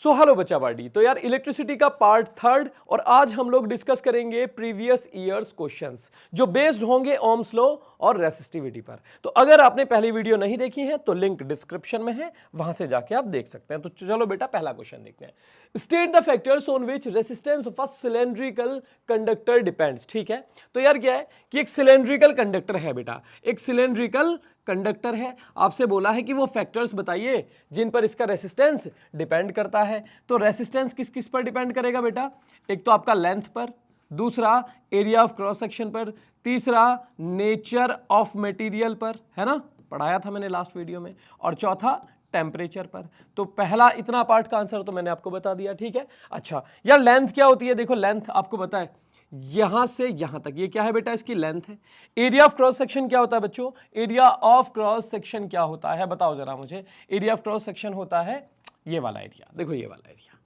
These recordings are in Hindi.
सो हेलो बच्चा बाडी। तो यार इलेक्ट्रिसिटी का पार्ट थर्ड और आज हम लोग डिस्कस करेंगे प्रीवियस ईयर्स क्वेश्चंस जो बेस्ड होंगे ओम्स लॉ और रेसिस्टिविटी पर। तो अगर आपने पहली वीडियो नहीं देखी है तो लिंक डिस्क्रिप्शन में है, वहां से जाके आप देख सकते हैं। तो चलो बेटा पहला क्वेश्चन देखते हैं। State the factors on which resistance of a cylindrical conductor depends. ठीक है, तो यार क्या है कि एक सिलेंड्रिकल कंडक्टर है बेटा, एक सिलेंड्रिकल कंडक्टर है। आपसे बोला है कि वो फैक्टर्स बताइए जिन पर इसका रेसिस्टेंस डिपेंड करता है। तो रेसिस्टेंस किस किस पर डिपेंड करेगा बेटा? एक तो आपका लेंथ पर, दूसरा एरिया ऑफ क्रॉस सेक्शन पर, तीसरा नेचर ऑफ मटेरियल पर, है ना, पढ़ाया था मैंने लास्ट वीडियो में, और चौथा टेम्परेचर पर। तो पहला इतना पार्ट का आंसर तो मैंने आपको बता दिया। ठीक है, अच्छा यार लेंथ क्या होती है? देखो लेंथ आपको पता है यहां से यहां तक, ये क्या है बेटा? इसकी लेंथ है। एरिया ऑफ क्रॉस सेक्शन क्या होता है बच्चों? एरिया ऑफ क्रॉस सेक्शन क्या होता है बताओ जरा मुझे। एरिया ऑफ क्रॉस सेक्शन होता है ये वाला एरिया, देखो ये वाला एरिया।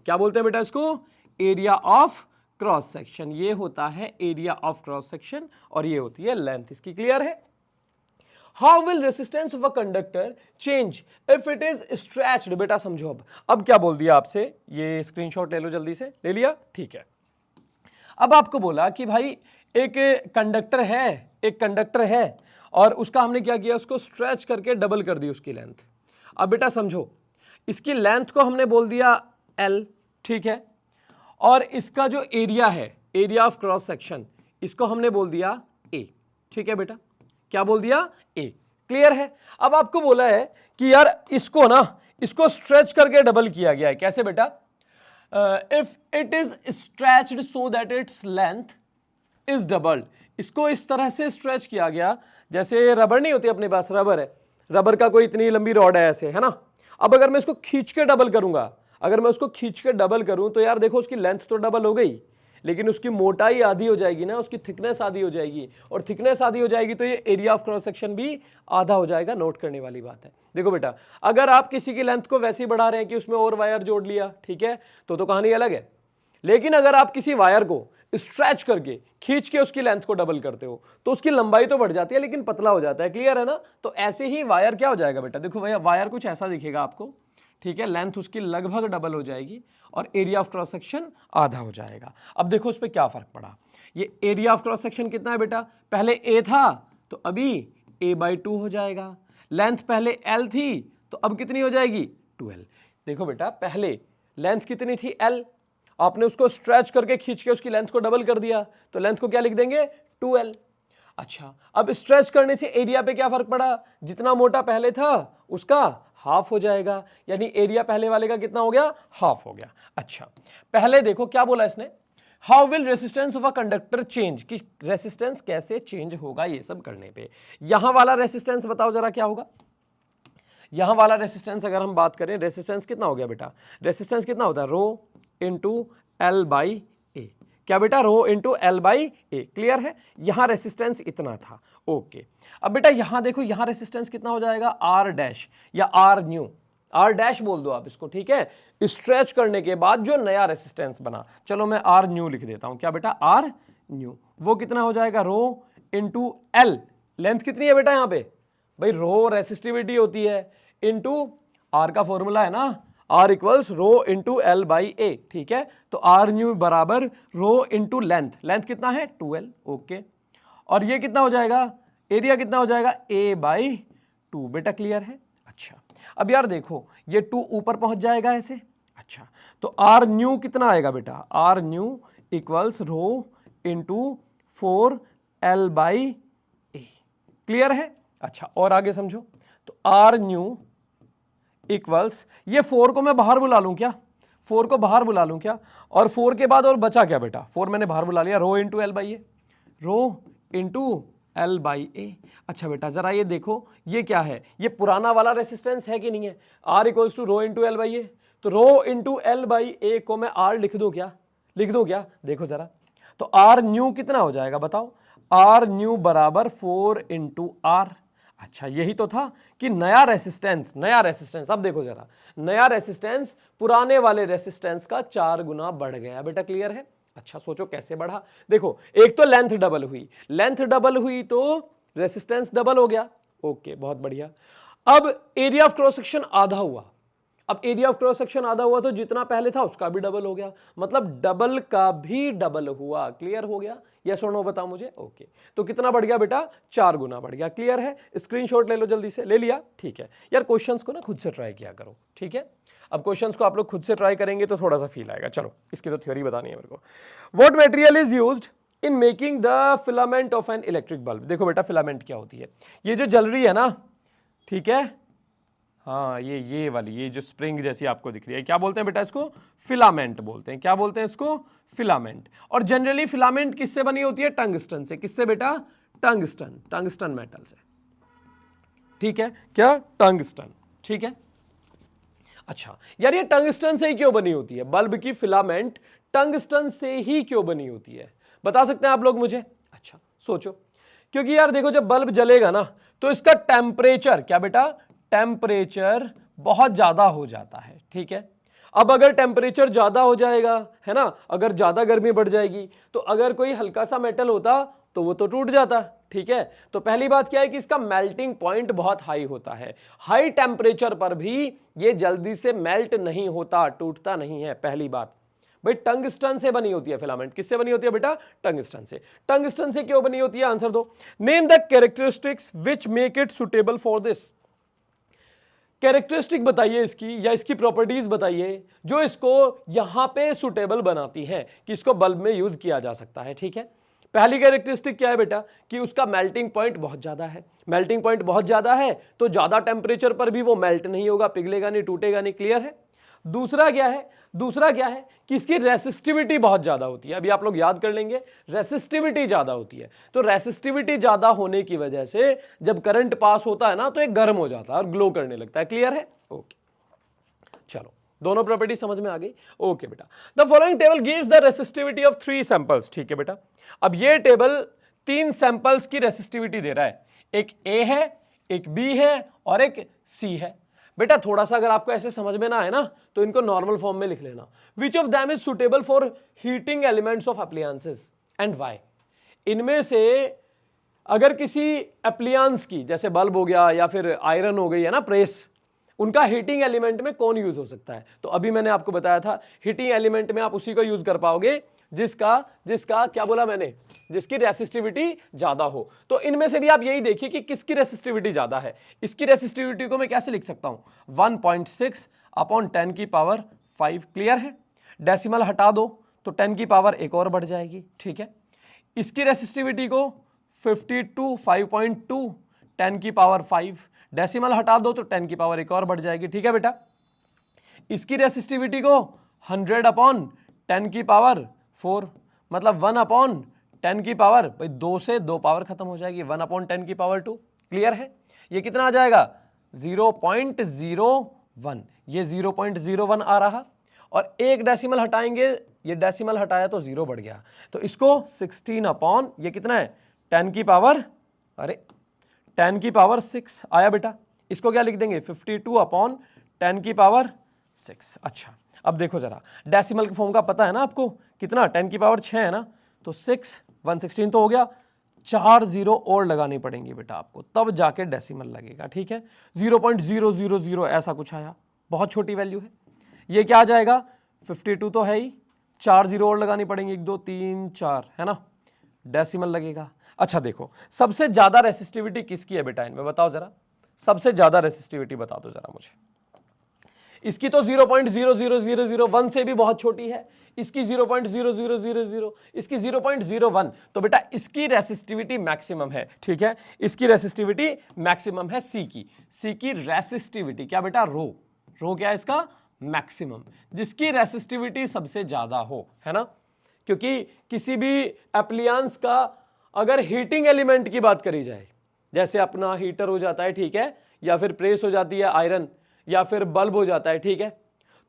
क्या बोलते हैं बेटा इसको? Area of cross section. ये होता है एरिया ऑफ क्रॉस सेक्शन और ये होती है लेंथ इसकी। क्लियर है? How will resistance of a conductor change if it is stretched? बेटा समझो अब क्या बोल दिया आपसे, ये स्क्रीनशॉट ले लो जल्दी से। ले लिया? ठीक है। अब आपको बोला कि भाई एक कंडक्टर है, एक कंडक्टर है और उसका हमने क्या किया, उसको स्ट्रेच करके डबल कर दी उसकी लेंथ। अब बेटा समझो, इसकी लेंथ को हमने बोल दिया L, ठीक है, और इसका जो एरिया है, एरिया ऑफ क्रॉस सेक्शन, इसको हमने बोल दिया A। ठीक है बेटा, क्या बोल दिया? A। क्लियर है? अब आपको बोला है कि यार इसको ना, इसको स्ट्रेच करके डबल किया गया है। कैसे बेटा? If it is stretched so that its length is doubled. इसको इस तरह से स्ट्रेच किया गया जैसे रबर नहीं होती अपने पास, रबर है, रबर का कोई इतनी लंबी रॉड है ऐसे, है ना। अब अगर मैं इसको खींच के डबल करूंगा, अगर मैं उसको खींच के डबल करूं तो यार देखो उसकी लेंथ तो डबल हो गई, लेकिन उसकी मोटाई आधी हो जाएगी ना, उसकी थिकनेस आधी हो जाएगी, और थिकनेस आधी हो जाएगी तो ये एरिया ऑफ क्रॉस सेक्शन भी आधा हो जाएगा। नोट करने वाली बात है। देखो बेटा, अगर आप किसी की लेंथ को वैसे ही बढ़ा रहे हैं कि उसमें और वायर जोड़ लिया, ठीक है, तो कहानी अलग है। लेकिन अगर आप किसी वायर को स्ट्रेच करके खींच के उसकी लेंथ को डबल करते हो तो उसकी लंबाई तो बढ़ जाती है लेकिन पतला हो जाता है। क्लियर है ना? तो ऐसे ही वायर क्या हो जाएगा बेटा? देखो भैया वायर कुछ ऐसा दिखेगा आपको, ठीक है, लेंथ उसकी लगभग डबल हो जाएगी और एरिया ऑफ क्रॉस सेक्शन आधा हो जाएगा। अब देखो उस पर क्या फर्क पड़ा। ये एरिया ऑफ क्रॉस सेक्शन कितना है बेटा? पहले A था तो अभी A/2 हो जाएगा। लेंथ पहले L थी तो अब कितनी हो जाएगी? 2L। देखो बेटा पहले लेंथ कितनी थी? L, आपने उसको स्ट्रेच करके खींच के उसकी लेंथ को डबल कर दिया तो लेंथ को क्या लिख देंगे? 2L। अच्छा, अब स्ट्रेच करने से एरिया पे क्या फर्क पड़ा? जितना मोटा पहले था उसका हाफ हो जाएगा, यानी एरिया पहले वाले का कितना हो गया? हाफ हो गया। अच्छा, पहले देखो क्या बोला इसने, how will resistance of a conductor change, कि रेसिस्टेंस कैसे चेंज होगा ये सब करने पे। यहां वाला रेसिस्टेंस बताओ जरा क्या होगा। यहां वाला रेसिस्टेंस अगर हम बात करें, रेसिस्टेंस कितना हो गया बेटा? रेसिस्टेंस कितना होता है? Rho into L by A. क्या बेटा? Rho into L by A. Clear है? यहां रेसिस्टेंस इतना था। ओके, अब बेटा यहां देखो, यहां रेसिस्टेंस कितना हो जाएगा? आर डैश या आर न्यू, आर डैश बोल दो आप इसको, ठीक है। स्ट्रेच करने के बाद जो नया रेसिस्टेंस बना, चलो मैं आर न्यू लिख देता हूं। क्या बेटा? R new. वो कितना हो जाएगा? रो इंटू एल। लेंथ कितनी है बेटा यहां पे? भाई रो रेसिस्टिविटी होती है इंटू आर का फॉर्मूला है ना, R equals rho into L by A. ठीक है, तो आर न्यू बराबर रो इंटू लेंथ, लेंथ कितना है? 2L। ओके, और ये कितना हो जाएगा? एरिया कितना हो जाएगा? A/2। बेटा क्लियर है? अच्छा, अब यार देखो ये 2 ऊपर पहुंच जाएगा ऐसे। अच्छा, तो आर न्यू कितना आएगा बेटा? R new equals rho into 4L by A. Clear है? अच्छा, और आगे समझो, तो आर न्यू इक्वल्स, ये 4 को मैं बाहर बुला लूं क्या? 4 को बाहर बुला लूं क्या? और 4 के बाद और बचा क्या बेटा? 4 मैंने बाहर बुला लिया, rho into L by A, rho into L by A. अच्छा बेटा जरा ये देखो, ये क्या है? ये पुराना वाला रेसिस्टेंस है कि नहीं है? R equals to rho into L by A. तो rho into L by A को मैं आर लिख दूं क्या? लिख दूं क्या? देखो जरा, तो आर न्यू कितना हो जाएगा बताओ? आर न्यू बराबर 4 इंटू आर। अच्छा, यही तो था कि नया रेसिस्टेंस, नया रेसिस्टेंस, अब देखो जरा, नया रेसिस्टेंस पुराने वाले रेसिस्टेंस का 4 गुना बढ़ गया। बेटा क्लियर है? अच्छा, सोचो कैसे बढ़ा। देखो एक तो लेंथ डबल हुई, लेंथ डबल हुई तो रेसिस्टेंस डबल हो गया। ओके, बहुत बढ़िया। अब एरिया ऑफ क्रॉस सेक्शन आधा हुआ, अब एरिया ऑफ क्रॉस सेक्शन आधा हुआ तो जितना पहले था उसका भी डबल हो गया, मतलब डबल का भी डबल हुआ। क्लियर हो गया? यस और नो बताओ मुझे। ओके, तो कितना बढ़ गया बेटा? 4 गुना बढ़ गया। क्लियर है? स्क्रीनशॉट ले लो जल्दी से। ले लिया? ठीक है यार, क्वेश्चंस को ना खुद से ट्राई किया करो, ठीक है? अब क्वेश्चंस को आप लोग खुद से ट्राई करेंगे तो थोड़ा सा फील आएगा। चलो, इसकी तो थ्योरी बतानी है मेरे को। What material is used in making the filament of an electric bulb? देखो बेटा, फिलामेंट क्या होती है? ये जो जल रही है ना, ठीक है, हाँ, ये वाली, ये जो स्प्रिंग जैसी आपको दिख रही है, क्या बोलते हैं बेटा इसको? फिलामेंट बोलते हैं। क्या बोलते हैं इसको? फिलामेंट। और जनरली फिलामेंट किससे बनी होती है? टंगस्टन से। किससे बेटा? टंगस्टन, टंगस्टन मेटल से, ठीक है? क्या? टंगस्टन, ठीक है। अच्छा यार, ये टंगस्टन से ही क्यों बनी होती है? बल्ब की फिलामेंट टंगस्टन से ही क्यों बनी होती है? बता सकते हैं आप लोग मुझे? अच्छा सोचो। क्योंकि यार देखो, जब बल्ब जलेगा ना तो इसका टेम्परेचर, क्या बेटा? टेम्परेचर बहुत ज्यादा हो जाता है, ठीक है? अब अगर टेम्परेचर ज्यादा हो जाएगा, है ना, अगर ज्यादा गर्मी बढ़ जाएगी, तो अगर कोई हल्का सा मेटल होता तो वो तो टूट जाता, ठीक है? तो पहली बात क्या है कि इसका मेल्टिंग पॉइंट बहुत हाई होता है। हाई टेम्परेचर पर भी ये जल्दी से मेल्ट नहीं होता, टूटता नहीं है। पहली बात भाई, टंगस्टन से बनी होती है फिलामेंट। किससे बनी होती है बेटा? टंगस्टन से। टंगस्टन से क्यों बनी होती है? आंसर दो। Name the characteristics which make it suitable for this. Characteristic बताइए इसकी, या इसकी प्रॉपर्टीज बताइए जो इसको यहां पे सुटेबल बनाती हैं कि इसको बल्ब में यूज किया जा सकता है, ठीक है? पहली कैरेक्टरिस्टिक क्या है बेटा? कि उसका मेल्टिंग पॉइंट बहुत ज्यादा है। मेल्टिंग पॉइंट बहुत ज्यादा है तो ज्यादा टेम्परेचर पर भी वो मेल्ट नहीं होगा, पिघलेगा नहीं, टूटेगा नहीं। क्लियर है? दूसरा क्या है? दूसरा क्या है कि इसकी रेसिस्टिविटी बहुत ज्यादा होती है। अभी आप लोग याद कर लेंगे, रेसिस्टिविटी ज्यादा होती है। तो रेसिस्टिविटी ज्यादा होने की वजह से जब करंट पास होता है ना तो एक गर्म हो जाता है और ग्लो करने लगता है। क्लियर है? ओके, चलो, दोनों प्रॉपर्टी समझ में आ गई। ओके बेटा, the following table gives the resistivity of 3 samples. ठीक है बेटा, अब ये टेबल 3 सैंपल्स की रेसिस्टिविटी दे रहा है। एक ए है, एक बी है और एक सी है। बेटा थोड़ा सा अगर आपको ऐसे समझ में ना आए ना तो इनको नॉर्मल फॉर्म में लिख लेना। Which of them is suitable for heating elements of appliances and why. इनमें से अगर किसी एप्लियंस की, जैसे बल्ब हो गया या फिर आयरन हो गई है ना, प्रेस, उनका हीटिंग एलिमेंट में कौन यूज हो सकता है? तो अभी मैंने आपको बताया था हीटिंग एलिमेंट में आप उसी को यूज कर पाओगे जिसका जिसका क्या बोला मैंने, जिसकी रेसिस्टिविटी ज्यादा हो। तो इनमें से भी आप यही देखिए कि किसकी रेसिस्टिविटी ज्यादा है। इसकी रेसिस्टिविटी को मैं कैसे लिख सकता हूं? 1.6 अपॉन 10 की पावर 5। क्लियर है? डेसिमल हटा दो तो 10 की पावर एक और बढ़ जाएगी, ठीक है? इसकी रेसिस्टिविटी को 52 5.2 10 की पावर 5, डेसिमल हटा दो तो 10 की पावर एक और बढ़ जाएगी, ठीक है बेटा? इसकी रेसिस्टिविटी को 100 अपॉन 10 की पावर 4, मतलब 1 अपॉन 10 की पावर, भाई 2 से 2 पावर खत्म हो जाएगी, 1 अपॉन 10 की पावर 2। क्लियर है? ये कितना आ जाएगा? 0.01। ये 0.01 आ रहा और एक डेसिमल हटाएंगे, ये डेसिमल हटाया तो 0 बढ़ गया, तो इसको 16 अपॉन, ये कितना है? 10 की पावर, अरे 10 की पावर 6 आया बेटा। इसको क्या लिख देंगे? 52 अपॉन 10 की पावर 6। अच्छा, अब देखो जरा, डेसिमल के फॉर्म का पता है ना आपको, कितना? 10 की पावर 6 है ना, तो 6 116 तो हो गया, 4 जीरो और लगानी पड़ेंगी बेटा आपको, तब जाके डेसिमल लगेगा, ठीक है? 0.000 ऐसा कुछ आया, बहुत छोटी वैल्यू है। ये क्या आ जाएगा? 52 तो है ही, 4 जीरो और लगानी पड़ेंगी, 1 2 3 4, है ना, डेसिमल लगेगा। अच्छा देखो, सबसे ज्यादा रेसिस्टिविटी किसकी है बेटा इनमें, बताओ जरा, सबसे ज्यादा रेसिस्टिविटी बता दो जरा मुझे। इसकी तो 0.00001 से भी बहुत छोटी है, इसकी 0.0000, इसकी 0.01, तो बेटा इसकी रेसिस्टिविटी मैक्सिमम है, ठीक है? इसकी रेसिस्टिविटी मैक्सिमम है सी की। सी की रेसिस्टिविटी क्या बेटा? रो क्या है इसका? मैक्सिमम, जिसकी रेसिस्टिविटी सबसे ज्यादा हो, है ना? क्योंकि किसी भी एप्लियंस का अगर हीटिंग एलिमेंट की बात करी जाए, जैसे अपना हीटर हो जाता है, ठीक है, या फिर प्रेस हो जाती है आयरन, या फिर बल्ब हो जाता है, ठीक है,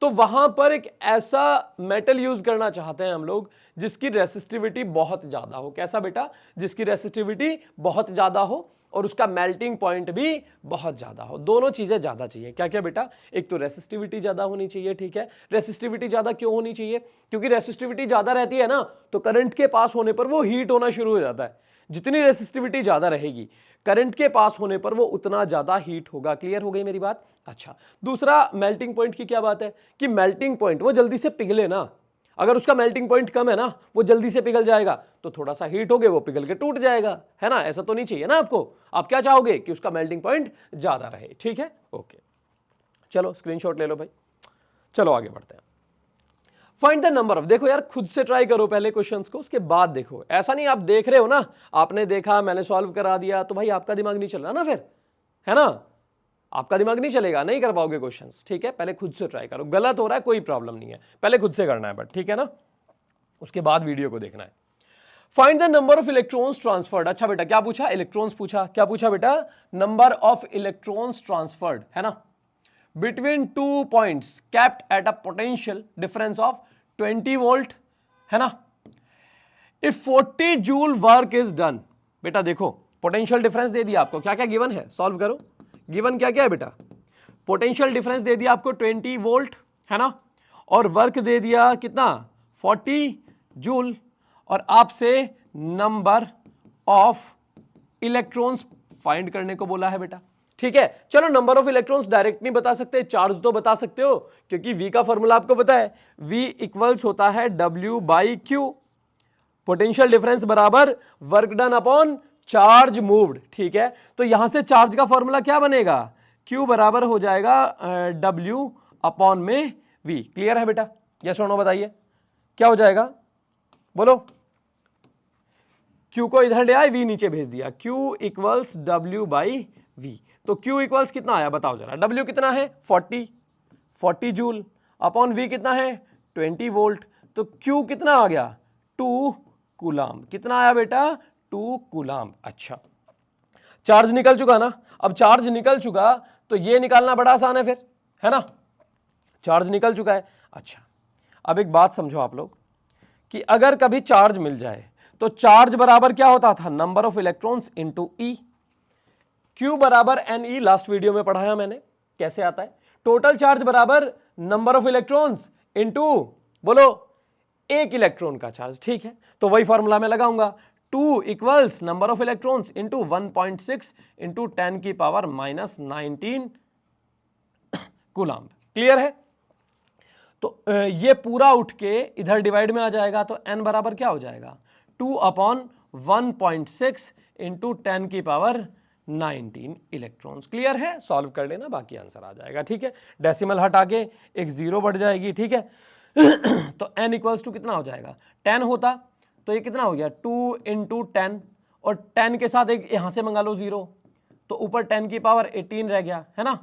तो वहां पर एक ऐसा मेटल यूज करना चाहते हैं हम लोग जिसकी रेसिस्टिविटी बहुत ज्यादा हो। कैसा बेटा? जिसकी रेसिस्टिविटी बहुत ज्यादा हो और उसका मेल्टिंग पॉइंट भी बहुत ज्यादा हो। दोनों चीजें ज्यादा चाहिए। क्या क्या बेटा? एक तो रेसिस्टिविटी ज्यादा होनी चाहिए, ठीक है? रेसिस्टिविटी ज्यादा क्यों होनी चाहिए? क्योंकि रेसिस्टिविटी ज्यादा रहती है ना तो करंट के पास होने पर वो हीट होना शुरू हो जाता है। जितनी रेसिस्टिविटी ज्यादा रहेगी करंट के पास होने पर वो उतना ज्यादा हीट होगा। क्लियर हो गई मेरी बात? अच्छा, दूसरा मेल्टिंग पॉइंट की क्या बात है कि मेल्टिंग पॉइंट वो जल्दी से पिघले ना, अगर उसका मेल्टिंग पॉइंट कम है ना वो जल्दी से पिघल जाएगा, तो थोड़ा सा हीट हो गया वो पिघल के टूट जाएगा, है ना? ऐसा तो नहीं चाहिए ना आपको, आप क्या चाहोगे कि उसका मेल्टिंग पॉइंट ज्यादा रहे। ठीक है, ओके, चलो स्क्रीनशॉट ले लो भाई। चलो आगे बढ़ते हैं। फाइंड द नंबर ऑफ, देखो यार खुद से ट्राई करो पहले क्वेश्चंस को, उसके बाद देखो। ऐसा नहीं आप देख रहे हो ना, आपने देखा मैंने सॉल्व करा दिया तो भाई आपका दिमाग नहीं चल रहा ना फिर, है ना? आपका दिमाग नहीं चलेगा, नहीं कर पाओगे क्वेश्चंस। ठीक है, पहले खुद से ट्राई करो। गलत हो रहा है कोई प्रॉब्लम नहीं है, पहले खुद से करना है बट, ठीक है ना? उसके बाद वीडियो को देखना है। Find the number of electrons transferred. अच्छा बेटा क्या पूछा? इलेक्ट्रॉन्स पूछा। क्या पूछा बेटा? नंबर ऑफ इलेक्ट्रॉन्स ट्रांसफर्ड, है ना, between 2 points kept at a potential difference of 20 volt, है ना, if 40 joule work is done. बेटा देखो पोटेंशियल डिफरेंस दे दिया आपको, क्या क्या गिवन है, सॉल्व करो। गिवन क्या क्या है बेटा? पोटेंशियल डिफरेंस दे दिया आपको 20 वोल्ट, है ना, और वर्क दे दिया कितना? 40 जूल, और आपसे नंबर ऑफ इलेक्ट्रॉन्स फाइंड करने को बोला है बेटा। ठीक है, चलो नंबर ऑफ इलेक्ट्रॉन्स डायरेक्ट नहीं बता सकते, चार्ज तो बता सकते हो, क्योंकि V का फॉर्मूला आपको पता है, V इक्वल्स होता है W/Q, पोटेंशियल डिफरेंस बराबर work done upon charge moved. ठीक है, तो यहां से चार्ज का फॉर्मूला क्या बनेगा? Q बराबर हो जाएगा W अपॉन में V। क्लियर है बेटा? यस और नो बताइए क्या हो जाएगा, बोलो। Q को इधर ले आए, V नीचे भेज दिया, Q इक्वल्स W/V। तो Q इक्वल्स कितना आया बताओ जरा? W कितना है? 40 जूल, अपॉन V कितना है? 20 वोल्ट। तो Q कितना आ गया? 2 कूलाम। कितना आया बेटा? 2 कूलाम। अच्छा, चार्ज निकल चुका ना, अब चार्ज निकल चुका तो ये निकालना बड़ा आसान है फिर, है ना? चार्ज निकल चुका है। अच्छा, अब एक बात समझो आप लोग कि अगर कभी चार्ज मिल जाए तो चार्ज बराबर क्या होता था? Number of electrons into E. Q बराबर NE, लास्ट वीडियो में पढ़ाया मैंने कैसे आता है। टोटल चार्ज बराबर नंबर ऑफ इलेक्ट्रॉन्स इनटू, बोलो, एक इलेक्ट्रॉन का चार्ज। ठीक है, तो वही फॉर्मूला मैं लगाऊंगा, 2 equals number of electrons into 1.6 into 10 की पावर -19 कूलम्ब। क्लियर है? तो ये पूरा उठ के इधर डिवाइड में आ जाएगा, तो n बराबर क्या हो जाएगा? 2/1.6 इंटू 10 की पावर 19 इलेक्ट्रॉन्स। क्लियर है? सॉल्व कर लेना, बाकी आंसर आ जाएगा। ठीक है, डेसिमल हटा के एक जीरो बढ़ जाएगी। ठीक है तो n इक्वल्स टू कितना हो जाएगा? 10 होता तो ये कितना हो गया? 2 इंटू 10, और 10 के साथ एक यहां से मंगा लो जीरो, तो ऊपर 10 की पावर 18 रह गया, है ना,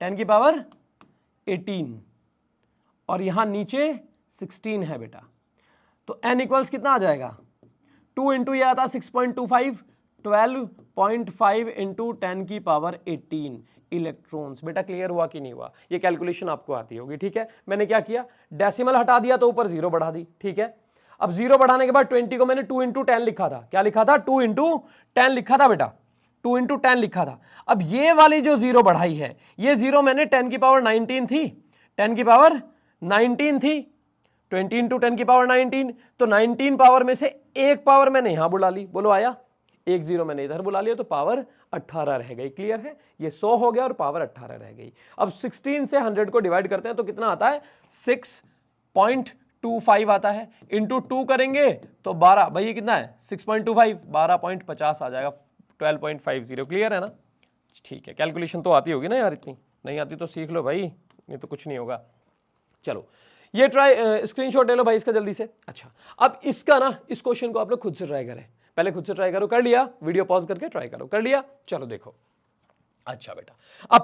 10 की पावर 18, और यहां नीचे 16 है बेटा। तो n इक्वल्स कितना आ जाएगा? 2 इंटू ये आता 6.25, 12.5 इंटू 10 की पावर 18 इलेक्ट्रॉन्स। बेटा क्लियर हुआ कि नहीं हुआ? ये कैलकुलेशन आपको आती होगी। ठीक है, मैंने क्या किया? डेसिमल हटा दिया तो ऊपर जीरो बढ़ा दी। ठीक है, अब जीरो बढ़ाने के बाद 20 को मैंने 2 इंटू 10 लिखा था। क्या लिखा था? 2 इंटू 10 लिखा था बेटा, 2 इंटू 10 लिखा था। अब ये वाली जो जीरो बढ़ाई है, ये जीरो मैंने 10 की पावर 19 थी, 10 की पावर 19 थी, 20 इंटू 10 की पावर 19, तो 19 पावर में से एक पावर मैंने यहां बुला ली। बोलो आया? एक जीरो मैंने इधर बुला लिया तो पावर 18 रह गई। क्लियर है? ये 100 हो गया और पावर 18 रह गई। अब 16 से 100 को डिवाइड करते हैं तो कितना आता है? 6.25 आता है, इंटू 2 करेंगे तो 12, भाई ये कितना है? 6.25, 12.50 आ जाएगा, 12.50। क्लियर है ना? ठीक है, कैलकुलेशन तो आती होगी ना यार, इतनी नहीं आती तो सीख लो भाई, नहीं तो कुछ नहीं होगा। चलो ये ट्राई स्क्रीनशॉट ले लो भाई इसका जल्दी से। अच्छा, अब इसका ना, इस क्वेश्चन को आप लोग खुद से ट्राई करें, पहले खुद से ट्राई करो। कर लिया? वीडियो पॉज करके ट्राई करो। कर लिया? चलो देखो। अच्छा बेटा, a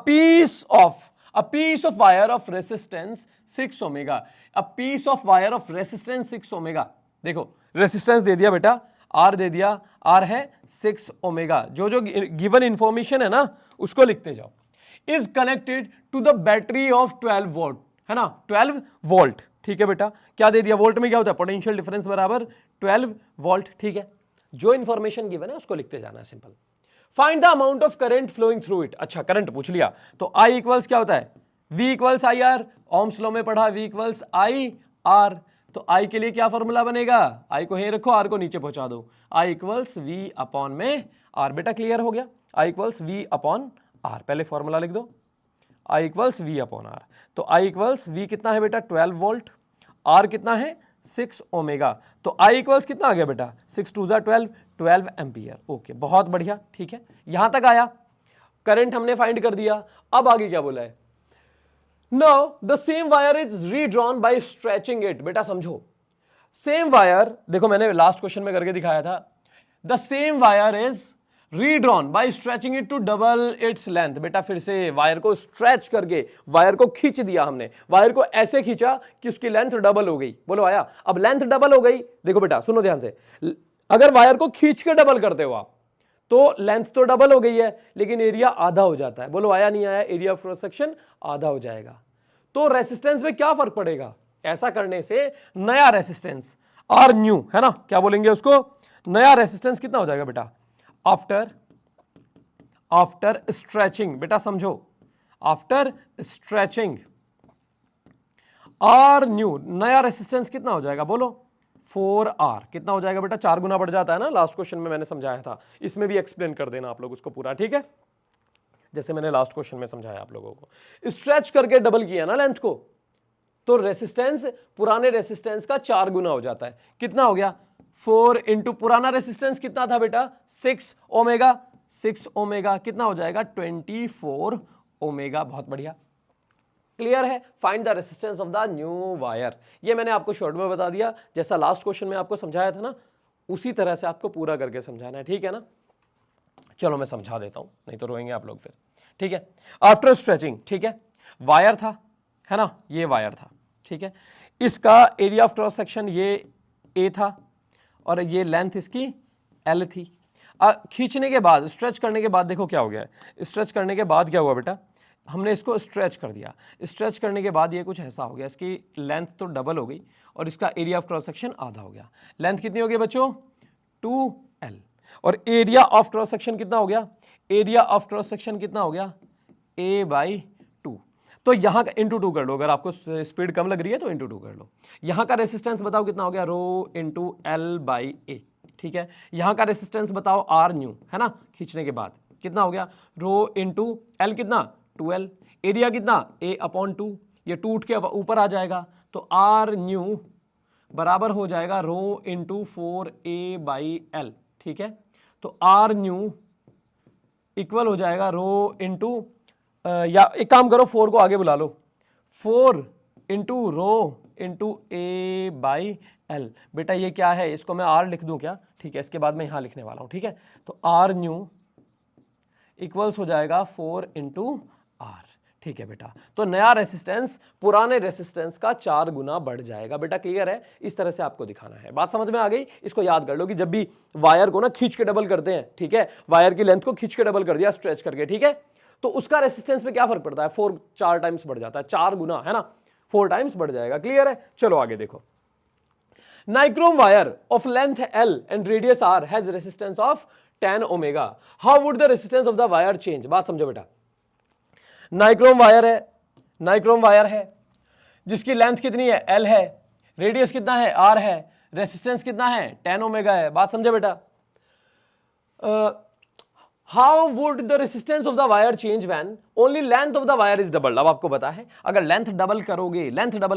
piece of wire of resistance 6 omega, a piece of wire of resistance 6 omega. देखो रेसिस्टेंस दे दिया बेटा, आर दे दिया, आर है 6 ओमेगा। जो जो गिवन इंफॉर्मेशन है ना उसको लिखते जाओ। Is connected to the battery of 12 volt, है ना, 12 वोल्ट। ठीक है बेटा, क्या दे दिया? वोल्ट में क्या होता है? पोटेंशियल डिफरेंस बराबर 12 वोल्ट। ठीक है, जो इंफॉर्मेशन गिवन है उसको लिखते जाना है, simple. Find the amount of current flowing through it. अच्छा, करंट पूछ लिया तो I इक्वल्स क्या होता है? V equals I R, ohm's law में पढ़ा, V इक्वल्स आई आर। तो आई के लिए क्या फॉर्मूला बनेगा, आई को यहीं रखो, आर को नीचे पहुंचा दो, आई इक्वल्स वी अपॉन में आर। बेटा क्लियर हो गया, I equals we upon are, पहले फॉर्मूला लिख दो, I equals we upon are. तो आई इक्वल्स वी कितना है बेटा 12 वोल्ट, आर कितना है 6 ओमेगा, तो आई इक्वल्स कितना आ गया बेटा 6 2 12, 12 एम्पियर। ओके बहुत बढ़िया, ठीक है, यहां तक आया, करंट हमने फाइंड कर दिया। अब आगे क्या बोला है, now the same wire is redrawn by stretching it. बेटा समझो, सेम वायर, देखो मैंने लास्ट क्वेश्चन में करके दिखाया था, the same wire is redrawn by stretching it to double its length. बेटा फिर से वायर को स्ट्रेच करके वायर को खींच दिया हमने, वायर को ऐसे खींचा कि उसकी लेंथ डबल हो गई। बोलो आया, अब लेंथ डबल हो गई। देखो बेटा सुनो ध्यान से, अगर वायर को खींच के डबल करते हो आप तो लेंथ तो डबल हो गई है, लेकिन एरिया आधा हो जाता है। बोलो आया नहीं आया, एरिया ऑफ क्रॉस सेक्शन आधा हो जाएगा। तो रेसिस्टेंस में क्या फर्क पड़ेगा, ऐसा करने से नया रेसिस्टेंस आर न्यू है ना, क्या बोलेंगे उसको, नया रेसिस्टेंस कितना हो जाएगा बेटा आफ्टर स्ट्रेचिंग। बेटा समझो, आफ्टर स्ट्रेचिंग आर न्यू, नया रेसिस्टेंस कितना हो जाएगा, बोलो 4R। कितना हो जाएगा बेटा, 4 गुना बढ़ जाता है ना, लास्ट क्वेश्चन में मैंने समझाया था, इसमें भी एक्सप्लेन कर देना आप लोग उसको पूरा, ठीक है, जैसे मैंने लास्ट क्वेश्चन में समझाया आप लोगों को। स्ट्रेच करके डबल किया ना लेंथ को, तो रेसिस्टेंस पुराने रेसिस्टेंस का 4 गुना हो जाता है। कितना हो गया 4 इंटू पुराना रेसिस्टेंस कितना था बेटा 6 ओमेगा, 6 ओमेगा कितना हो जाएगा 24 ओमेगा। बहुत बढ़िया, क्लियर है। Find the resistance of the new wire, ये मैंने आपको शॉर्ट में बता दिया, जैसा लास्ट क्वेश्चन में आपको समझाया था ना, उसी तरह से आपको पूरा करके समझाना है, ठीक है ना। चलो मैं समझा देता हूं, नहीं तो रोएंगे आप लोग फिर, ठीक है। आफ्टर स्ट्रेचिंग, ठीक है, वायर था है ना, ये वायर था, ठीक है, इसका एरिया ऑफ क्रॉस सेक्शन ये ए था और ये लेंथ इसकी एल थी। खींचने के बाद, स्ट्रेच करने के बाद देखो क्या हो गया है, स्ट्रेच करने के बाद क्या हुआ बेटा, हमने इसको स्ट्रेच कर दिया, स्ट्रेच करने के बाद ये कुछ ऐसा हो गया, इसकी लेंथ तो डबल हो गई और इसका एरिया ऑफ क्रॉस सेक्शन आधा हो गया। लेंथ कितनी हो गई बच्चों 2L, और एरिया ऑफ क्रॉस सेक्शन कितना हो गया, एरिया ऑफ क्रॉस सेक्शन कितना हो गया A/2। तो यहां का इंटू 2 कर लो, अगर आपको स्पीड कम लग रही है तो इंटू 2 कर लो। यहां का रेसिस्टेंस बताओ कितना हो गया, रो इंटू L/A, ठीक है। यहां का रेसिस्टेंस बताओ आर न्यू है ना, खींचने के बाद कितना हो गया, रो इंटू एल कितना 2L, एरिया कितना A/2, ये 2 उठ के ऊपर आ जाएगा, तो आर न्यू बराबर हो जाएगा रो इंटू 4A/L, ठीक है। तो आर न्यू इक्वल हो जाएगा रो इंटू, या एक काम करो 4 को आगे बुला लो, 4 इंटू रो इंटू A/L। बेटा ये क्या है, इसको मैं R लिख दूं क्या, ठीक है, इसके बाद मैं यहां लिखने वाला हूं, ठीक है। तो आर न्यू इक्वल्स हो जाएगा 4 इंटू आर, ठीक है बेटा। तो नया रेसिस्टेंस पुराने रेसिस्टेंस का 4 गुना बढ़ जाएगा। बेटा क्लियर है, इस तरह से आपको दिखाना है, बात समझ में आ गई। इसको याद कर लो कि जब भी वायर को ना खींच के डबल करते हैं, ठीक है, वायर की लेंथ को खींच के डबल कर दिया स्ट्रेच करके, ठीक है, तो उसका रेसिस्टेंस पे क्या फर्क पड़ता है, 4 टाइम्स बढ़ जाता है, 4 गुना है ना, 4 टाइम्स बढ़ जाएगा। क्लियर है, चलो आगे देखो। Nichrome wire of length L and radius R has resistance of 10 omega, how would the resistance of the wire change. बात समझो बेटा, नाइक्रोम वायर है जिसकी लेंथ कितनी है L है, रेडियस कितना है R है, रेसिस्टेंस कितना है 10 ओमेगा है। बात समझे बेटा, how would the resistance of the wire change when only length of the wire is doubled. अब आपको पता है, अगर लेंथ डबल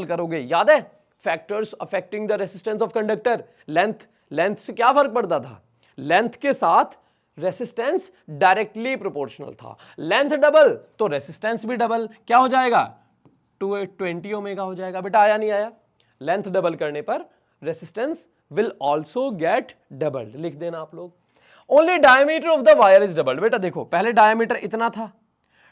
करोगे, याद है factors affecting the resistance of conductor, length से क्या फर्क पड़ता था, लेंथ के साथ रेसिस्टेंस डायरेक्टली प्रोपोर्शनल था। लेंथ डबल तो रेसिस्टेंस भी डबल, क्या हो जाएगा 20 ओमेगा हो जाएगा। बेटा आया नहीं आया, लेंथ डबल करने पर resistance will also get doubled, लिख देना आप लोग। Only diameter of the wire is doubled. बेटा देखो, पहले डायमीटर इतना था,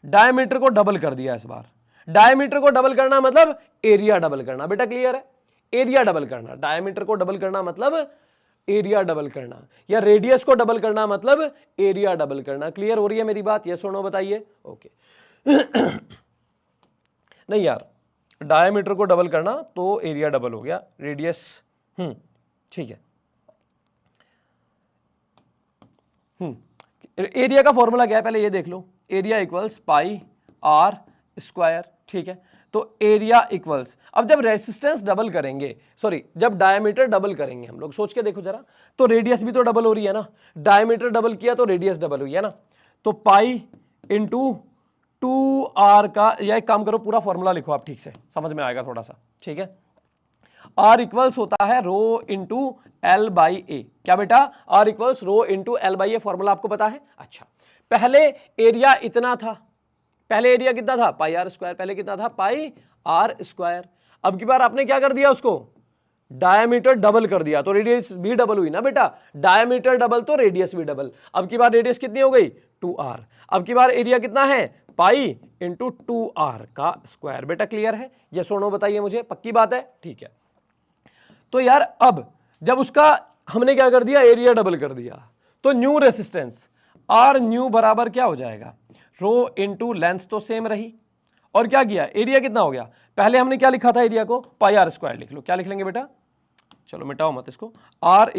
डायमीटर को डबल कर दिया इस बार। डायमीटर को डबल करना मतलब एरिया डबल करना। बेटा क्लियर है, एरिया डबल करना, डायमीटर को डबल करना मतलब एरिया डबल करना, या रेडियस को डबल करना मतलब एरिया डबल करना। क्लियर हो रही है मेरी बात, यस और नो बताइए। ओके नहीं यार, डायमीटर को डबल करना तो एरिया डबल हो गया, रेडियस ठीक है। एरिया का फॉर्मूला क्या है पहले ये देख लो, area equals pi R square, ठीक है। तो एरिया इक्वल्स, अब जब रेसिस्टेंस डबल करेंगे, सॉरी जब डायमीटर डबल करेंगे हम लोग, सोच के देखो जरा, तो रेडियस भी तो डबल हो रही है ना, डायमीटर डबल किया तो रेडियस डबल हुई है ना, तो पाई इंटू 2r का, या एक काम करो पूरा फॉर्मूला लिखो आप, ठीक से समझ में आएगा थोड़ा सा, ठीक है। R इक्वल्स होता है rho into L by A, क्या बेटा, R equals rho into L by A, formula आपको पता है। अच्छा, पहले एरिया इतना था, पहले एरिया कितना था, पाई आर स्क्वायर, पहले कितना था, पाई आर स्क्वायर। अब की बार आपने क्या कर दिया, उसको डायमीटर डबल कर दिया, तो रेडियस भी डबल हुई ना बेटा, डायमीटर डबल तो रेडियस भी डबल। अब की बार रेडियस कितनी हो गई, 2r। अब की बार एरिया कितना है, पाई इंटू 2r का स्क्वायर। बेटा क्लियर है, ये सोनो बताइए मुझे, पक्की बात है, ठीक है। तो यार अब जब उसका हमने क्या कर दिया, एरिया डबल कर दिया, तो न्यू रेसिस्टेंस आर न्यू बराबर क्या हो जाएगा, रो इंटू लेंथ तो सेम रही, और क्या किया, एरिया कितना हो गया, पहले हमने क्या लिखा था एरिया को, पाई आर स्क्वायर लिख लो, क्या लिख लेंगे बेटा, चलो मिटाओ मत इसको, R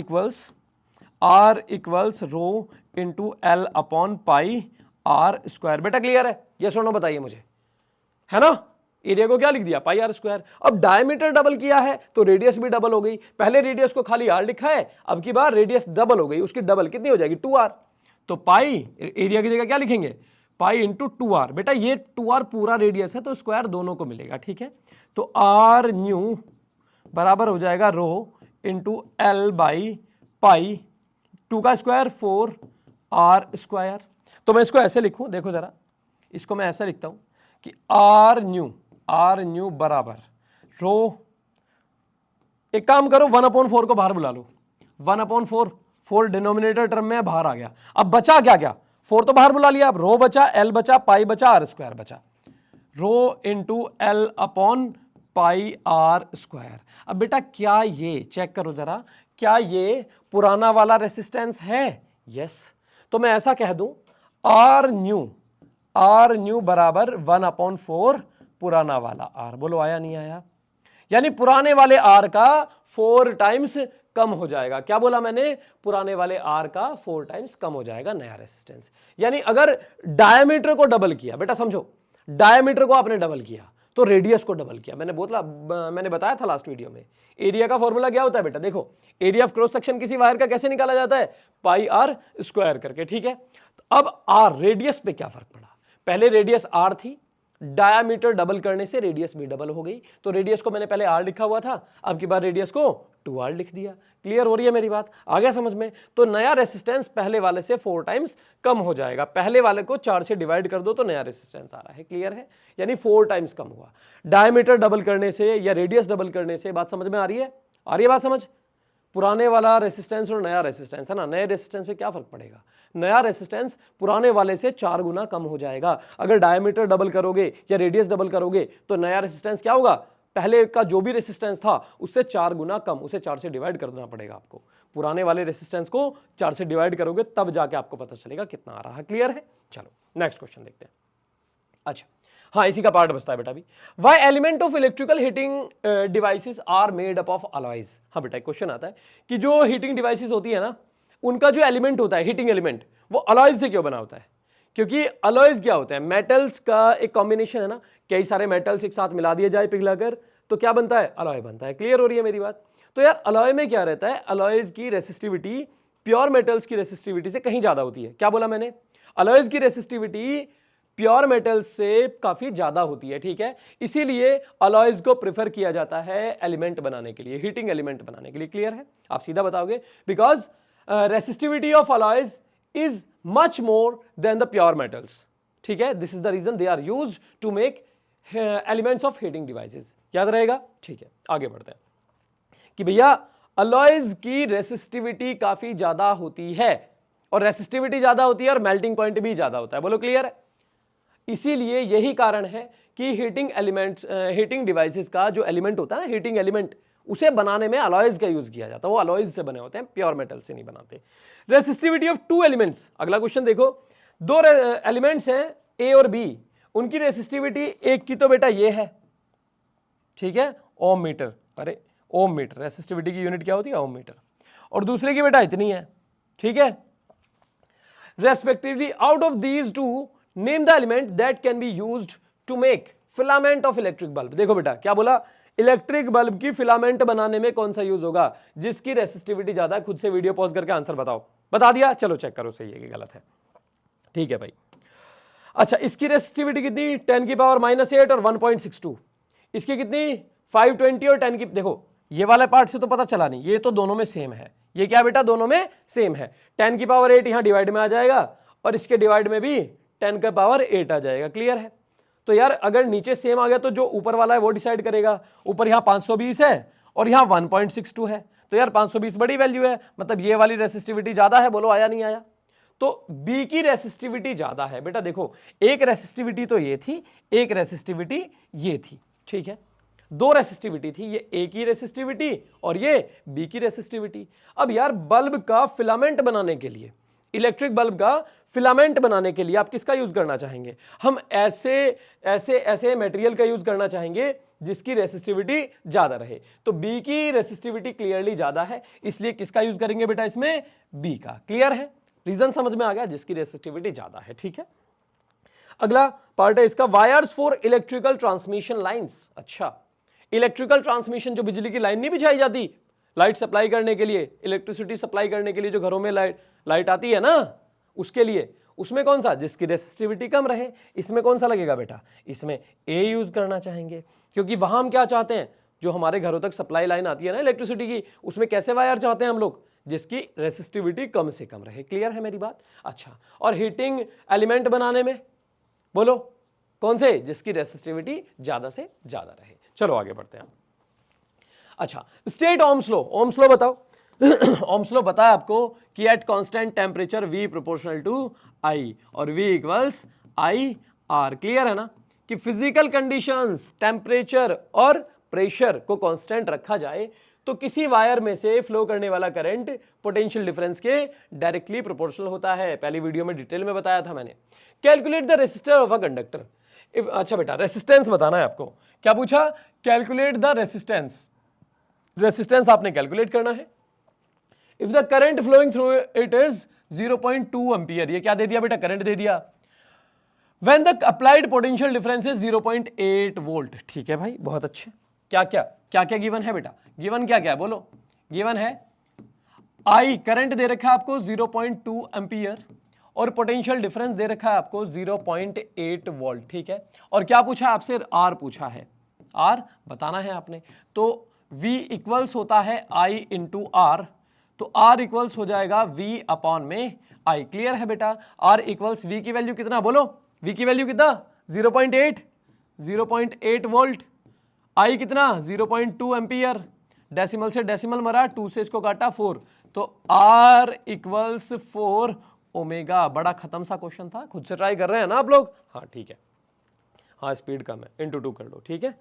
equals rho into L upon pi R square. बेटा क्लियर है, ये सुनो बताइए मुझे, है ना, एरिया को क्या लिख दिया, पाई आर स्क्वायर। अब डायमीटर डबल किया है तो रेडियस भी डबल हो गई, पहले रेडियस को खाली आर लिखा है, अब की बार रेडियस डबल हो गई, उसकी डबल कितनी हो जाएगी, 2r। तो पाई एरिया की जगह क्या लिखेंगे, पाई इंटू 2r। बेटा ये 2r पूरा रेडियस है तो स्क्वायर दोनों को मिलेगा, ठीक है। तो आर न्यू बराबर हो जाएगा रो इंटू एल बाई पाई, 2 का स्क्वायर 4r स्क्वायर। तो मैं इसको ऐसे लिखूं, देखो जरा, इसको मैं ऐसे लिखता हूं कि आर न्यू बराबर रो, एक काम करो 1/4 को बाहर बुला लो, 1/4, 4 डिनोमिनेटर टर्म में बाहर आ गया। अब बचा क्या क्या, 4 तो बाहर बुला लिया, अब रो बचा, एल बचा, पाई बचा, आर स्क्वायर बचा, rho into L upon pi R square. अब बेटा क्या ये चेक करो जरा, क्या ये पुराना वाला रेसिस्टेंस है, यस। तो मैं ऐसा कह दूं आर न्यू बराबर 1/4 पुराना वाला आर, बोलो आया नहीं आया, यानी पुराने वाले आर का 4 टाइम्स कम हो जाएगा। क्या बोला मैंने, पुराने वाले आर का 4 टाइम्स कम हो जाएगा नया रेसिस्टेंस। यानी अगर डायमीटर को डबल किया, बेटा समझो, डायमीटर को आपने डबल किया तो रेडियस को डबल किया। मैंने बताया था लास्ट वीडियो में, एरिया का फॉर्मूला क्या होता है बेटा, देखो एरिया ऑफ क्रॉस सेक्शन किसी वायर का कैसे निकाला जाता है, पाई आर स्क्वायर करके, ठीक है। अब आर रेडियस पे क्या फर्क पड़ा, पहले रेडियस आर थी, डायामीटर डबल करने से रेडियस भी डबल हो गई, तो रेडियस को मैंने पहले आर लिखा हुआ था, अब की बार रेडियस को 2r लिख दिया। क्लियर हो रही है मेरी बात, आ गया समझ में। तो नया रेसिस्टेंस पहले वाले से 4 टाइम्स कम हो जाएगा, पहले वाले को 4 से डिवाइड कर दो तो नया रेसिस्टेंस आ रहा है, क्लियर है, यानी 4 टाइम्स कम हुआ। डायमीटर डबल करने से या रेडियस डबल करने से, बात समझ में आ रही है, बात समझ, पुराने वाला रेसिस्टेंस और नया रेसिस्टेंस है ना, नए रेसिस्टेंस पे क्या फर्क पड़ेगा, नया रेसिस्टेंस पुराने वाले से 4 गुना कम हो जाएगा। अगर डायमीटर डबल करोगे या रेडियस डबल करोगे तो नया रेसिस्टेंस क्या होगा, पहले का जो भी रेसिस्टेंस था उससे 4 गुना कम, उसे 4 से डिवाइड करना पड़ेगा आपको। पुराने वाले रेसिस्टेंस को 4 से डिवाइड करोगे तब जाके आपको पता चलेगा कितना आ रहा है, क्लियर है। चलो नेक्स्ट क्वेश्चन देखते हैं। अच्छा हाँ, इसी का पार्ट बचता है बेटा भी, why element of electrical heating devices are made up of alloys. हाँ बेटा एक क्वेश्चन आता है कि जो हीटिंग डिवाइसेस होती है ना, उनका जो एलिमेंट होता है, हीटिंग एलिमेंट, वो अलॉयज से क्यों बना होता है, क्योंकि अलॉयज क्या होता है, मेटल्स का एक कॉम्बिनेशन है ना, कई सारे मेटल्स एक साथ मिला दिए जाए पिघलाकर तो क्या बनता है, अलॉय बनता है। क्लियर हो रही है मेरी बात। तो यार अलॉय में क्या रहता है, अलॉयज की रेसिस्टिविटी प्योर मेटल्स की रेसिस्टिविटी से कहीं ज्यादा होती है। क्या बोला मैंने, अलॉयज की रेसिस्टिविटी प्योर मेटल्स से काफी ज्यादा होती है, ठीक है। इसीलिए अलॉयज को प्रेफर किया जाता है एलिमेंट बनाने के लिए, हीटिंग एलिमेंट बनाने के लिए। क्लियर है, आप सीधा बताओगे, because resistivity of alloys is much more than the pure metals, ठीक है। This is the reason they are used to make elements of heating devices, याद रहेगा, ठीक है। आगे बढ़ते हैं कि भैया अलॉयज की रेसिस्टिविटी काफी ज्यादा होती है, और रेसिस्टिविटी ज्यादा होती है और मेल्टिंग पॉइंट भी ज्यादा होता है, बोलो क्लियर है। इसीलिए यही कारण है कि हीटिंग एलिमेंट्स, हीटिंग डिवाइसेस का जो एलिमेंट होता है ना, हीटिंग एलिमेंट, उसे बनाने में अलॉयज का यूज किया जाता है। वो अलॉयज से बने होते हैं, प्योर मेटल से नहीं बनाते। रेसिस्टिविटी ऑफ 2 एलिमेंट्स, अगला क्वेश्चन देखो, 2 एलिमेंट्स हैं ए और बी, उनकी रेसिस्टिविटी, एक की तो बेटा ये है, ठीक है, ओम मीटर, अरे ओम मीटर, रेसिस्टिविटी की यूनिट क्या होती है, ओम मीटर, और दूसरे की बेटा इतनी है, ठीक है। Respectively out of these two name the element that can be used to make filament of electric bulb. देखो बेटा क्या बोला, इलेक्ट्रिक बल्ब की फिलामेंट बनाने में कौन सा यूज होगा, जिसकी रेसिस्टिविटी ज्यादा है। खुद से वीडियो पॉज करके आंसर बताओ। बता दिया, चलो चेक करो सही है कि गलत है। ठीक है भाई। अच्छा, इसकी रेसिस्टिविटी कितनी, 10 की पावर -8 और 1.62। इसकी कितनी, 520 और 10 की। देखो ये वाला पार्ट से तो पता चला नहीं, ये तो दोनों में सेम है। ये क्या बेटा, दोनों में सेम है। 10 की पावर 8 यहां डिवाइड में आ जाएगा और इसके डिवाइड में भी 10 का पावर 8 आ जाएगा। क्लियर है। तो यार अगर नीचे सेम आ गया तो जो ऊपर वाला है वो डिसाइड करेगा। ऊपर यहां 520 है और यहां 1.62 है, तो यार 520 बड़ी वैल्यू है, मतलब ये वाली रेसिस्टिविटी ज्यादा है। बोलो आया नहीं आया। तो बी की रेसिस्टिविटी ज्यादा है। बेटा देखो, एक रेसिस्टिविटी तो ये थी, एक रेसिस्टिविटी ये थी। ठीक है, दो रेसिस्टिविटी थी, ये ए की रेसिस्टिविटी और ये बी की रेसिस्टिविटी। अब यार बल्ब का फिलामेंट बनाने के लिए, इलेक्ट्रिक बल्ब का फिलामेंट बनाने के लिए आप किसका यूज करना चाहेंगे? हम ऐसे मटेरियल का यूज करना चाहेंगे जिसकी रेसिस्टिविटी ज्यादा रहे। तो बी की रेसिस्टिविटी क्लियरली ज्यादा है, इसलिए किसका यूज करेंगे बेटा इसमें, बी का। क्लियर है, रीजन समझ में आ गया, जिसकी रेसिस्टिविटी ज्यादा है। ठीक है, अगला पार्ट है इसका, wires for electrical transmission lines. अच्छा, इलेक्ट्रिकल ट्रांसमिशन, जो बिजली की लाइन नहीं बिछाई जाती लाइट सप्लाई करने के लिए, इलेक्ट्रिसिटी सप्लाई करने के लिए जो घरों में लाइट आती है ना, उसके लिए, उसमें कौन सा, जिसकी रेसिस्टिविटी कम रहे। इसमें कौन सा लगेगा बेटा, इसमें ए यूज करना चाहेंगे, क्योंकि वहां हम क्या चाहते हैं, जो हमारे घरों तक सप्लाई लाइन आती है ना इलेक्ट्रिसिटी की, उसमें कैसे वायर चाहते हैं हम लोग, जिसकी रेसिस्टिविटी कम से कम रहे। क्लियर है मेरी बात। अच्छा, और हीटिंग एलिमेंट बनाने में बोलो कौन से, जिसकी रेसिस्टिविटी ज्यादा से ज्यादा रहे। चलो आगे बढ़ते हैं। अच्छा, state Ohm's law. Ohm's law बताओ। ओम्स लॉ बताया आपको कि at constant temperature V proportional to I और V इक्वल्स IR। क्लियर है ना, कि फिजिकल कंडीशंस, टेम्परेचर और प्रेशर को कांस्टेंट रखा जाए तो किसी वायर में से फ्लो करने वाला करंट पोटेंशियल डिफरेंस के डायरेक्टली प्रोपोर्शनल होता है। पहली वीडियो में डिटेल में बताया था मैंने। Calculate the resistor of a conductor. अच्छा बेटा, रेसिस्टेंस बताना है आपको। क्या पूछा, कैलकुलेट द रेसिस्टेंस। रेसिस्टेंस आपने कैलकुलेट करना है। If the current flowing through it is 0.2 ampere, ये क्या दे दिया बेटा, करंट दे दिया। When the applied potential difference is 0.8 volt. ठीक है भाई, बहुत अच्छे। क्या क्या गिवन है बेटा, गिवन क्या क्या बोलो। गिवन है आई, करंट दे रखा है आपको 0.2 एम्पियर और पोटेंशियल डिफरेंस दे रखा है आपको 0.8 वोल्ट। ठीक है, और क्या पूछा आपसे, आर पूछा है, आर बताना है आपने। तो V इक्वल्स होता है I इंटू आर, तो R इक्वल्स हो जाएगा V अपॉन में I। क्लियर है बेटा, R इक्वल्स V की वैल्यू कितना बोलो, V की वैल्यू कितना, 0.8 वोल्ट, I कितना 0.2 एम्पियर, डेसिमल से डेसिमल मरा, 2 से इसको काटा 4, तो R इक्वल्स 4 ओमेगा। बड़ा खत्म सा क्वेश्चन था, खुद से ट्राई कर रहे हैं ना आप लोग। हाँ ठीक है, हाँ स्पीड कम है, इंटू 2 कर लो। ठीक है,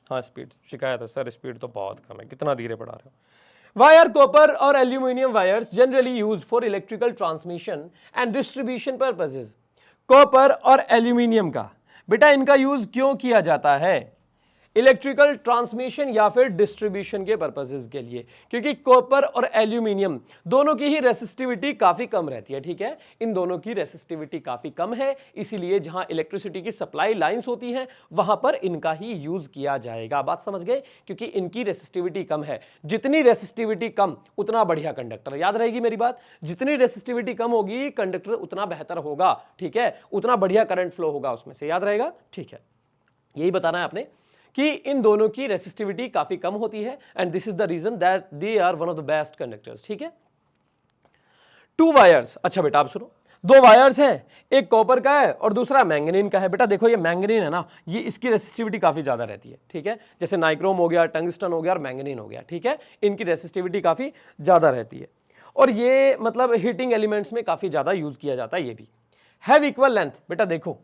हाँ स्पीड, शिकायत है सर स्पीड तो बहुत कम है, कितना धीरे पढ़ा रहे हो। वायर, कॉपर और aluminium wires generally used for electrical transmission and distribution purposes. Copper और एल्यूमिनियम का बेटा इनका यूज क्यों किया जाता है, इलेक्ट्रिकल ट्रांसमिशन या फिर डिस्ट्रीब्यूशन के पर्पसेस के लिए, क्योंकि कॉपर और एल्यूमिनियम दोनों की ही रेसिस्टिविटी काफी कम रहती है। ठीक है, इन दोनों की रेसिस्टिविटी काफी कम है, इसीलिए जहां इलेक्ट्रिसिटी की सप्लाई लाइंस होती हैं वहां पर इनका ही यूज किया जाएगा। बात समझ गए, क्योंकि इनकी रेसिस्टिविटी कम है। जितनी रेसिस्टिविटी कम उतना बढ़िया कंडक्टर। याद रहेगी मेरी बात, जितनी रेसिस्टिविटी कम होगी कंडक्टर उतना बेहतर होगा। ठीक है, उतना बढ़िया करंट फ्लो होगा उसमें से। याद रहेगा, ठीक है, यही बताना है आपने कि इन दोनों की रेसिस्टिविटी काफी कम होती है and this is the reason that they are one of the best conductors. ठीक है, 2 वायर्स। अच्छा बेटा आप सुनो, 2 वायर्स हैं, एक कॉपर का है और दूसरा मैंगनीन का है। बेटा देखो ये मैंगनीन है ना, ये इसकी रेसिस्टिविटी काफी ज्यादा रहती है। ठीक है, जैसे नाइक्रोम हो गया, टंगस्टन हो गया और मैंगनीन हो गया। ठीक है, इनकी रेसिस्टिविटी काफी ज्यादा रहती है और ये मतलब हीटिंग एलिमेंट्स में काफी ज्यादा यूज किया जाता है। ये भी हैव इक्वल लेंथ। बेटा देखो,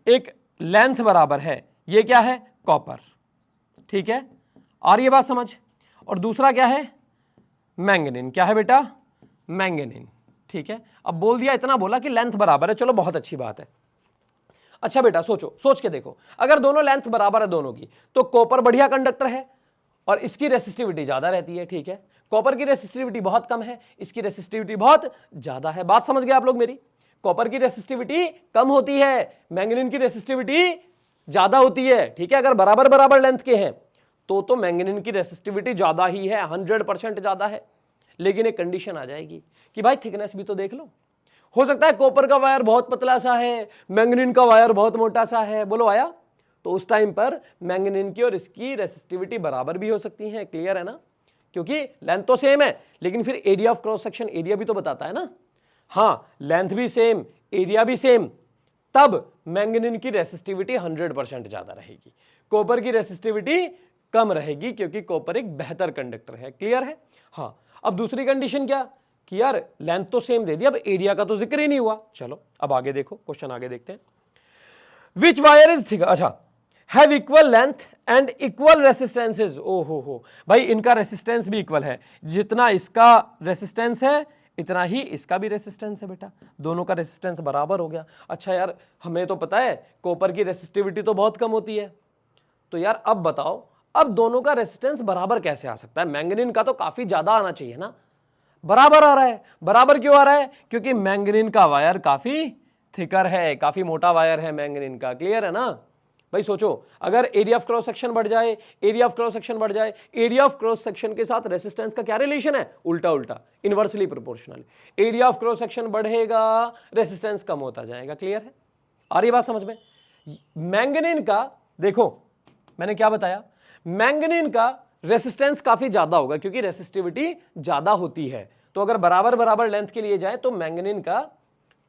एक लेंथ बराबर है, ये क्या है, कॉपर। ठीक है, और ये बात समझ। और दूसरा क्या है, मैंगनीन। क्या है बेटा, मैंगनीन। ठीक है, अब बोल दिया, इतना बोला कि लेंथ बराबर है, चलो बहुत अच्छी बात है। अच्छा बेटा सोचो, सोच के देखो, अगर दोनों लेंथ बराबर है दोनों की, तो कॉपर बढ़िया कंडक्टर है और इसकी रेसिस्टिविटी ज्यादा रहती है। ठीक है, कॉपर की रेसिस्टिविटी बहुत कम है, इसकी रेसिस्टिविटी बहुत ज्यादा है। बात समझ गए आप लोग मेरी, कॉपर की रेसिस्टिविटी कम होती है, मैंगनीन की रेसिस्टिविटी ज्यादा होती है, ठीक है, अगर बराबर बराबर लेंथ के हैं तो मैंगनीन की रेसिस्टिविटी ज्यादा ही है, 100% ज्यादा है। लेकिन एक कंडीशन आ जाएगी कि भाई थिकनेस भी तो देख लो, हो सकता है कॉपर का वायर बहुत पतला सा है, मैंगनीन का वायर बहुत मोटा सा है, बोलो आया? तो उस टाइम पर मैंगनीन की और इसकी रेसिस्टिविटी बराबर भी हो सकती है। क्लियर है ना? क्योंकि लेंथ तो सेम है, लेकिन फिर area of cross section area भी तो बताता है ना। हाँ, लेंथ भी सेम, एरिया भी सेम, तब मैंगनीन की रेसिस्टिविटी 100% ज्यादा रहेगी, कॉपर की रेसिस्टिविटी कम रहेगी, क्योंकि कॉपर एक बेहतर कंडक्टर है। क्लियर है? हाँ, अब दूसरी कंडीशन क्या कि यार लेंथ तो सेम दे दी, अब एरिया का तो जिक्र ही नहीं हुआ। चलो अब आगे देखो, क्वेश्चन आगे देखते हैं। विच वायर इज थिक, अच्छा, have equal length and equal resistances. ओ हो भाई, इनका रेसिस्टेंस भी इक्वल है, जितना इसका रेसिस्टेंस है इतना ही इसका भी रेसिस्टेंस है बेटा, दोनों का रेसिस्टेंस बराबर हो गया। अच्छा यार, हमें तो पता है कॉपर की रेसिस्टिविटी तो बहुत कम होती है, तो यार अब बताओ, अब दोनों का रेसिस्टेंस बराबर कैसे आ सकता है? मैंगनीन का तो काफी ज्यादा आना चाहिए ना, बराबर आ रहा है। बराबर क्यों आ रहा है? क्योंकि मैंगनीन का वायर काफी थिकर है, काफी मोटा वायर है मैंगनीन का। क्लियर है ना भाई? सोचो, अगर एरिया ऑफ क्रॉस सेक्शन बढ़ जाए, एरिया ऑफ क्रॉस सेक्शन बढ़ जाए, एरिया ऑफ क्रॉस सेक्शन के साथ रेसिस्टेंस का क्या रिलेशन है? उल्टा उल्टा, inversely proportional. Area of cross section बढ़ेगा, रेसिस्टेंस कम होता जाएगा। क्लियर है? आ रही बात समझ में? मैंगनीन का देखो, मैंने क्या बताया, मैंगनीन का रेसिस्टेंस काफी ज्यादा होगा, क्योंकि रेसिस्टिविटी ज्यादा होती है। तो अगर बराबर बराबर लेंथ के लिए जाए तो मैंगनीन का,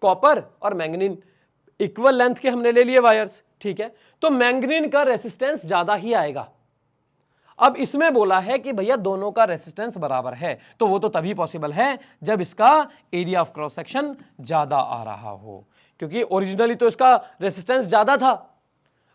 कॉपर और मैंगनीन इक्वल लेंथ के हमने ले लिए वायर्स, ठीक है, तो मैंगनीन का रेसिस्टेंस ज्यादा ही आएगा। अब इसमें बोला है कि भैया दोनों का रेसिस्टेंस बराबर है, तो वो तो तभी पॉसिबल है जब इसका एरिया ऑफ क्रॉस सेक्शन ज्यादा आ रहा हो, क्योंकि ओरिजिनली तो इसका रेसिस्टेंस ज्यादा था,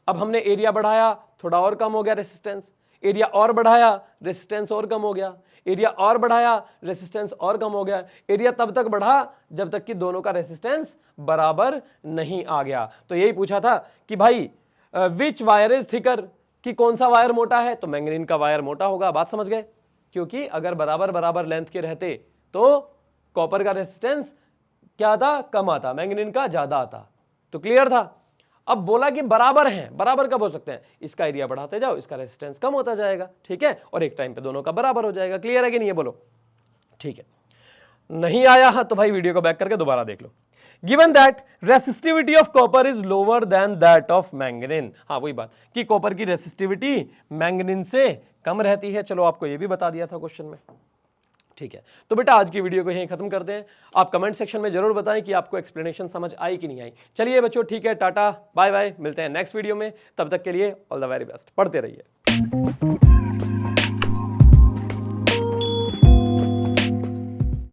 अब हमने एरिया बढ़ाया, थोड़ा और कम हो गया रेसिस्टेंस, एरिया और बढ़ाया, रेसिस्टेंस और कम हो गया, एरिया और बढ़ाया, रेसिस्टेंस और कम हो गया। एरिया तब तक बढ़ा जब तक कि दोनों का रेसिस्टेंस बराबर नहीं आ गया। तो यही पूछा था कि भाई विच वायर इज थिकर, कि कौन सा वायर मोटा है? तो मैंगनीन का वायर मोटा होगा। बात समझ गए? क्योंकि अगर बराबर बराबर लेंथ के रहते तो कॉपर का रेसिस्टेंस क्या आता? कम आता, मैंगनीन का ज्यादा आता। तो क्लियर था? अब बोला कि बराबर हैं, बराबर कब हो सकते हैं? इसका एरिया बढ़ाते जाओ, इसका रेसिस्टेंस कम होता जाएगा, ठीक है, और एक टाइम पे दोनों का बराबर हो जाएगा। क्लियर है कि नहीं है? बोलो। ठीक है, नहीं आया तो भाई वीडियो को बैक करके दोबारा देख लो। Given that resistivity of copper is lower than that of manganin, हाँ वही बात कि कॉपर की रेसिस्टिविटी मैंगनीन से कम रहती है। चलो आपको ये भी बता दिया था क्वेश्चन में, ठीक है। तो बेटा आज की वीडियो को यहीं खत्म करते हैं। आप कमेंट सेक्शन में जरूर बताएं कि आपको एक्सप्लेनेशन समझ आई कि नहीं आई। चलिए बच्चों, ठीक है, टाटा बाय बाय, मिलते हैं नेक्स्ट वीडियो में। तब तक के लिए ऑल द वेरी बेस्ट, पढ़ते रहिए।